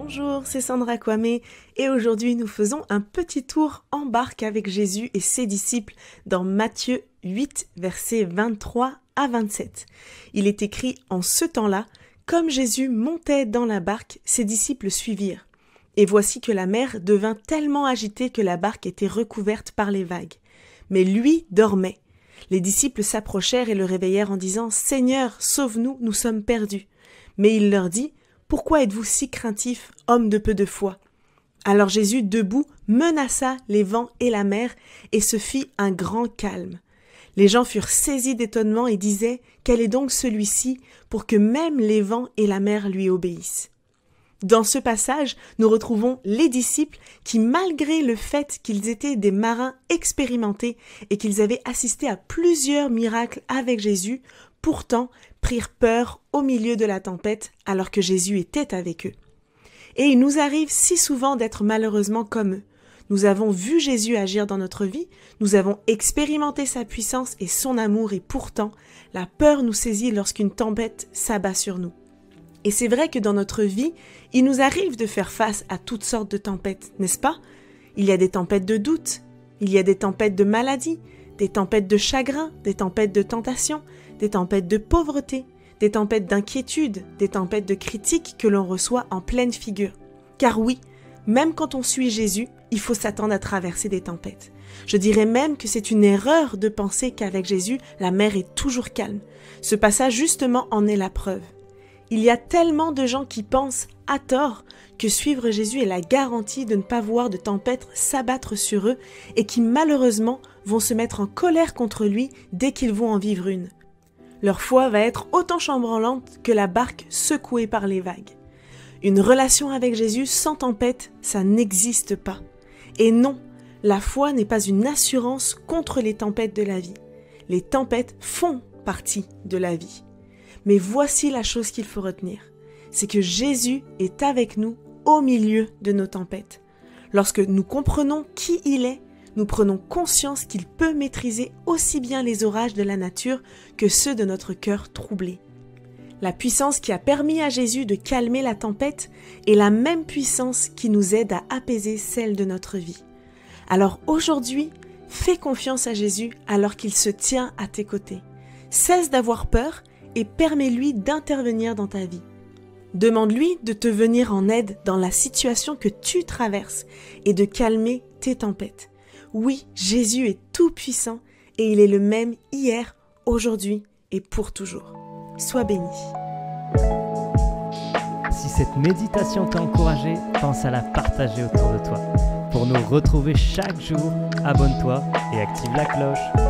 Bonjour, c'est Sandra Kwame et aujourd'hui nous faisons un petit tour en barque avec Jésus et ses disciples dans Matthieu 8, versets 23 à 27. Il est écrit en ce temps-là, comme Jésus montait dans la barque, ses disciples suivirent. Et voici que la mer devint tellement agitée que la barque était recouverte par les vagues. Mais lui dormait. Les disciples s'approchèrent et le réveillèrent en disant « Seigneur, sauve-nous, nous sommes perdus. » Mais il leur dit « Pourquoi êtes-vous si craintifs, hommes de peu de foi ?» Alors Jésus, debout, menaça les vents et la mer, et se fit un grand calme. Les gens furent saisis d'étonnement et disaient « Quel est donc celui-ci pour que même les vents et la mer lui obéissent ?» Dans ce passage, nous retrouvons les disciples qui, malgré le fait qu'ils étaient des marins expérimentés et qu'ils avaient assisté à plusieurs miracles avec Jésus, pourtant prirent peur au milieu de la tempête alors que Jésus était avec eux. Et il nous arrive si souvent d'être malheureusement comme eux. Nous avons vu Jésus agir dans notre vie, nous avons expérimenté sa puissance et son amour et pourtant, la peur nous saisit lorsqu'une tempête s'abat sur nous. Et c'est vrai que dans notre vie, il nous arrive de faire face à toutes sortes de tempêtes, n'est-ce pas? Il y a des tempêtes de doute, il y a des tempêtes de maladie, des tempêtes de chagrin, des tempêtes de tentation, des tempêtes de pauvreté, des tempêtes d'inquiétude, des tempêtes de critiques que l'on reçoit en pleine figure. Car oui, même quand on suit Jésus, il faut s'attendre à traverser des tempêtes. Je dirais même que c'est une erreur de penser qu'avec Jésus, la mer est toujours calme. Ce passage justement en est la preuve. Il y a tellement de gens qui pensent, à tort, que suivre Jésus est la garantie de ne pas voir de tempête s'abattre sur eux et qui malheureusement vont se mettre en colère contre lui dès qu'ils vont en vivre une. Leur foi va être autant chambranlante que la barque secouée par les vagues. Une relation avec Jésus sans tempête, ça n'existe pas. Et non, la foi n'est pas une assurance contre les tempêtes de la vie. Les tempêtes font partie de la vie. Mais voici la chose qu'il faut retenir, c'est que Jésus est avec nous au milieu de nos tempêtes. Lorsque nous comprenons qui il est, nous prenons conscience qu'il peut maîtriser aussi bien les orages de la nature que ceux de notre cœur troublé. La puissance qui a permis à Jésus de calmer la tempête est la même puissance qui nous aide à apaiser celle de notre vie. Alors aujourd'hui, fais confiance à Jésus alors qu'il se tient à tes côtés. Cesse d'avoir peur et permets-lui d'intervenir dans ta vie. Demande-lui de te venir en aide dans la situation que tu traverses et de calmer tes tempêtes. Oui, Jésus est tout puissant et il est le même hier, aujourd'hui et pour toujours. Sois béni. Si cette méditation t'a encouragé, pense à la partager autour de toi. Pour nous retrouver chaque jour, abonne-toi et active la cloche.